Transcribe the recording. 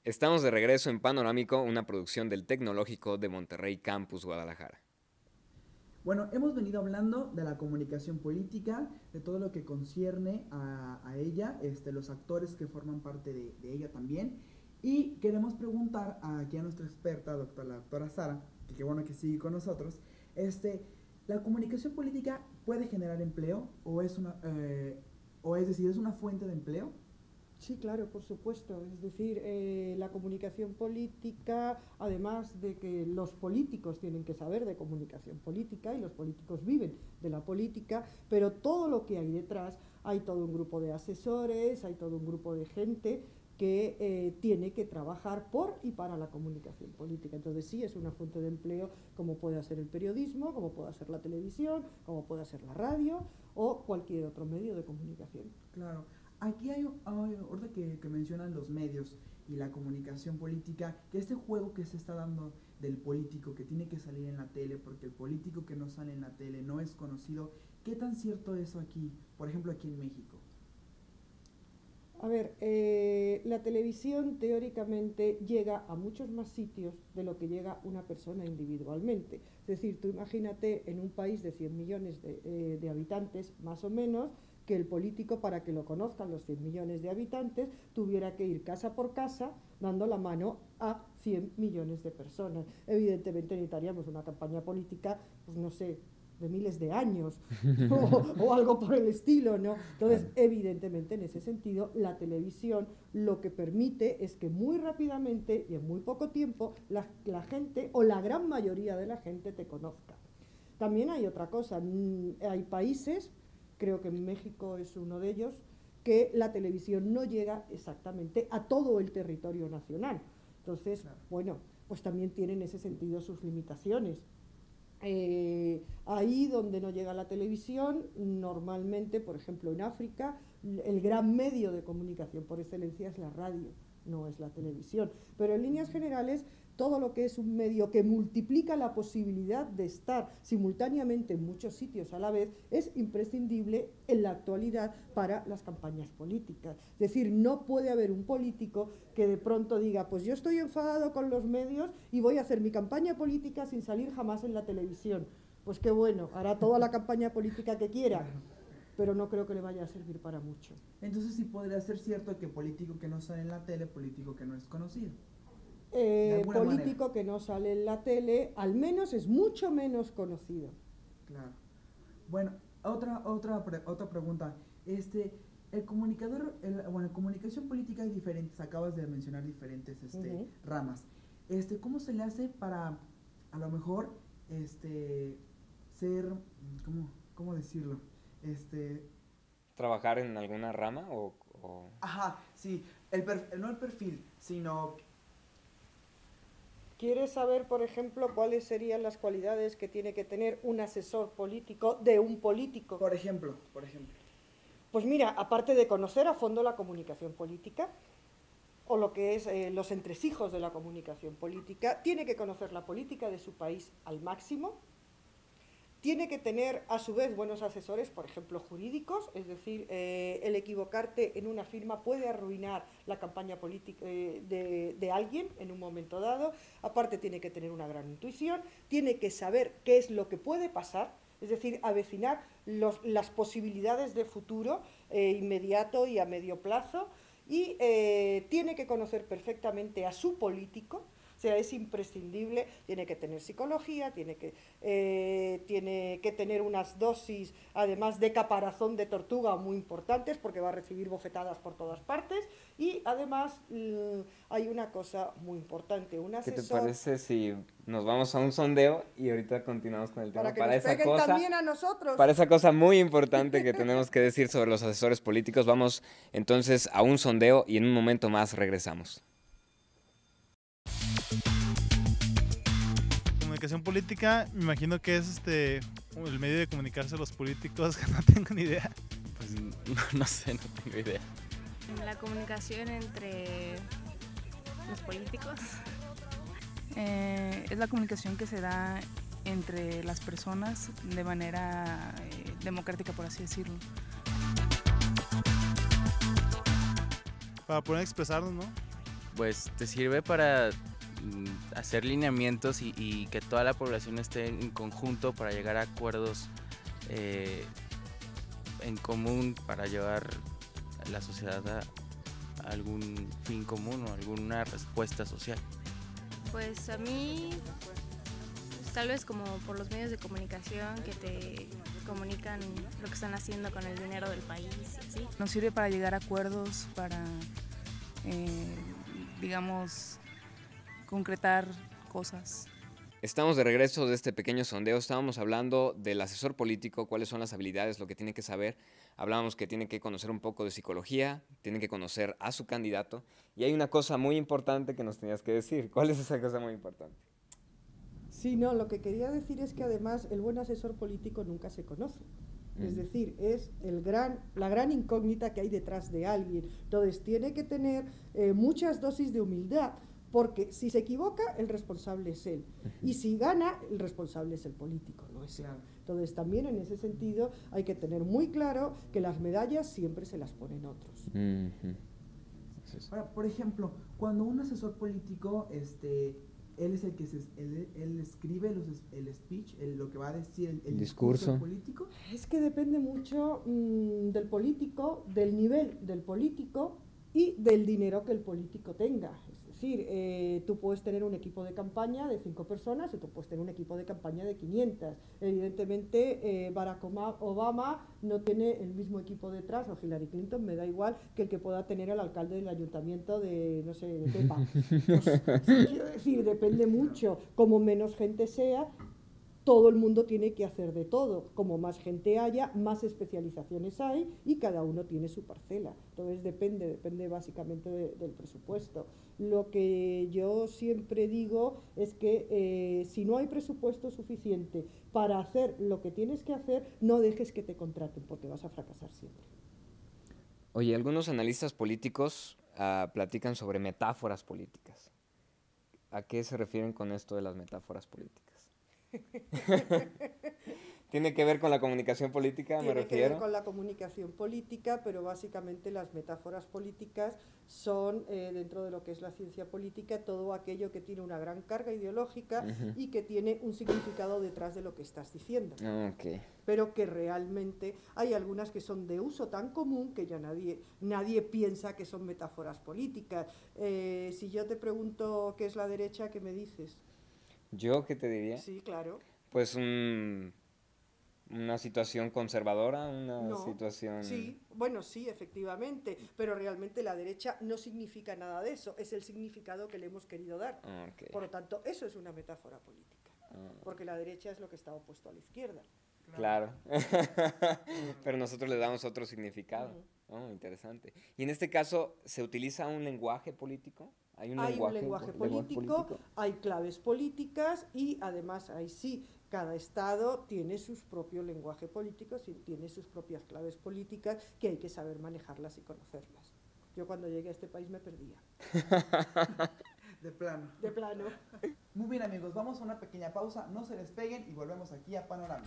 Estamos de regreso en Panorámico, una producción del Tecnológico de Monterrey Campus Guadalajara. Bueno, hemos venido hablando de la comunicación política, de todo lo que concierne a ella, los actores que forman parte de ella también. Y queremos preguntar aquí a nuestra experta, la doctora Sara, que qué bueno que sigue con nosotros, ¿la comunicación política puede generar empleo o es decir, es una fuente de empleo? Sí, claro, por supuesto. Es decir, la comunicación política, además de que los políticos tienen que saber de comunicación política y los políticos viven de la política, pero todo lo que hay detrás, hay todo un grupo de asesores, hay todo un grupo de gente que tiene que trabajar por y para la comunicación política. Entonces sí, es una fuente de empleo como puede ser el periodismo, como puede ser la televisión, como puede ser la radio o cualquier otro medio de comunicación. Claro. Aquí ahorita que mencionan los medios y la comunicación política, que este juego que se está dando del político que tiene que salir en la tele, porque el político que no sale en la tele no es conocido, ¿qué tan cierto es eso aquí, por ejemplo aquí en México? A ver, la televisión teóricamente llega a muchos más sitios de lo que llega una persona individualmente. Es decir, tú imagínate en un país de 100 millones de habitantes, más o menos, que el político, para que lo conozcan los 100 millones de habitantes, tuviera que ir casa por casa dando la mano a 100 millones de personas. Evidentemente necesitaríamos una campaña política, pues no sé, de miles de años o algo por el estilo, ¿no? Entonces, evidentemente, en ese sentido, la televisión lo que permite es que muy rápidamente y en muy poco tiempo la gente o la gran mayoría de la gente te conozca. También hay otra cosa, hay países, creo que México es uno de ellos, que la televisión no llega exactamente a todo el territorio nacional. Entonces, bueno, pues también tiene en ese sentido sus limitaciones. Ahí donde no llega la televisión, normalmente, por ejemplo en África, el gran medio de comunicación por excelencia es la radio, no es la televisión. Pero en líneas generales, todo lo que es un medio que multiplica la posibilidad de estar simultáneamente en muchos sitios a la vez es imprescindible en la actualidad para las campañas políticas. Es decir, no puede haber un político que de pronto diga, pues yo estoy enfadado con los medios y voy a hacer mi campaña política sin salir jamás en la televisión. Pues qué bueno, hará toda la campaña política que quiera, pero no creo que le vaya a servir para mucho. Entonces sí podría ser cierto que político que no sale en la tele, político que no es conocido. Político manera. Que no sale en la tele, al menos es mucho menos conocido. Claro. Bueno, otra pregunta. El comunicador, bueno, en comunicación política hay diferentes, acabas de mencionar diferentes ramas. ¿Cómo se le hace para, a lo mejor, ser, ¿cómo decirlo? ¿Trabajar en alguna rama o...? Ajá, sí, no el perfil, sino... ¿Quieres saber, por ejemplo, cuáles serían las cualidades que tiene que tener un asesor político de un político? Por ejemplo. Pues mira, aparte de conocer a fondo la comunicación política, o lo que es los entresijos de la comunicación política, tiene que conocer la política de su país al máximo, tiene que tener a su vez buenos asesores, por ejemplo jurídicos, es decir, el equivocarte en una firma puede arruinar la campaña política de alguien en un momento dado. Aparte tiene que tener una gran intuición, tiene que saber qué es lo que puede pasar, es decir, avecinar las posibilidades de futuro inmediato y a medio plazo, y tiene que conocer perfectamente a su político. O sea, es imprescindible, tiene que tener psicología, tiene que tener unas dosis, además de caparazón de tortuga, muy importantes, porque va a recibir bofetadas por todas partes, y además hay una cosa muy importante, un asesor... ¿Qué te parece si nos vamos a un sondeo y ahorita continuamos con el tema? Para nos peguen también a nosotros. Para esa cosa muy importante que tenemos que decir sobre los asesores políticos, vamos entonces a un sondeo y en un momento más regresamos. Comunicación política, me imagino que es el medio de comunicarse a los políticos, que no tengo ni idea. Pues no sé, no tengo idea. La comunicación entre los políticos. Es la comunicación que se da entre las personas de manera democrática, por así decirlo. Para poder expresarnos, ¿no? pues te sirve para hacer lineamientos y que toda la población esté en conjunto para llegar a acuerdos en común para llevar a la sociedad a algún fin común o alguna respuesta social. Pues a mí, pues, tal vez como por los medios de comunicación que te comunican lo que están haciendo con el dinero del país y así. Nos sirve para llegar a acuerdos, para, digamos, concretar cosas. Estamos de regreso de este pequeño sondeo. Estábamos hablando del asesor político, cuáles son las habilidades, lo que tiene que saber. Hablábamos que tiene que conocer un poco de psicología, tiene que conocer a su candidato. Y hay una cosa muy importante que nos tenías que decir. ¿Cuál es esa cosa muy importante? Sí, no, lo que quería decir es que además el buen asesor político nunca se conoce. Es decir, es la gran incógnita que hay detrás de alguien. Entonces tiene que tener muchas dosis de humildad, porque si se equivoca, el responsable es él. Y si gana, el responsable es el político, no es él. Entonces también en ese sentido hay que tener muy claro que las medallas siempre se las ponen otros. Ahora, por ejemplo, cuando un asesor político, él es el que él escribe el speech, lo que va a decir el discurso político. Es que depende mucho del político, del nivel del político y del dinero que el político tenga. Es decir, tú puedes tener un equipo de campaña de 5 personas y tú puedes tener un equipo de campaña de 500. Evidentemente, Barack Obama no tiene el mismo equipo detrás, o Hillary Clinton, me da igual que el que pueda tener el alcalde del ayuntamiento de, no sé, de Tepa. Pues, quiero decir, depende mucho. Como menos gente sea, todo el mundo tiene que hacer de todo. Como más gente haya, más especializaciones hay y cada uno tiene su parcela. Entonces depende básicamente del presupuesto. Lo que yo siempre digo es que si no hay presupuesto suficiente para hacer lo que tienes que hacer, no dejes que te contraten porque vas a fracasar siempre. Oye, algunos analistas políticos platican sobre metáforas políticas. ¿A qué se refieren con esto de las metáforas políticas? ¿Tiene que ver con la comunicación política, me refiero? Tiene que ver con la comunicación política, pero básicamente las metáforas políticas son, dentro de lo que es la ciencia política, todo aquello que tiene una gran carga ideológica y que tiene un significado detrás de lo que estás diciendo. Okay. Pero que realmente hay algunas que son de uso tan común que ya nadie piensa que son metáforas políticas. Si yo te pregunto qué es la derecha, ¿qué me dices? ¿Yo qué te diría? Sí, claro. Pues una situación conservadora, situación... Sí, bueno, sí, efectivamente, pero realmente la derecha no significa nada de eso, es el significado que le hemos querido dar. Okay. Por lo tanto, eso es una metáfora política, porque la derecha es lo que está opuesto a la izquierda. Claro. Pero nosotros le damos otro significado. Interesante. Y en este caso, ¿se utiliza un lenguaje político? Hay un lenguaje político, hay claves políticas y además ahí sí, cada estado tiene sus propios lenguajes políticos y tiene sus propias claves políticas que hay que saber manejarlas y conocerlas. Yo cuando llegué a este país me perdía. De plano. De plano. Muy bien, amigos, vamos a una pequeña pausa, no se despeguen y volvemos aquí a Panorama.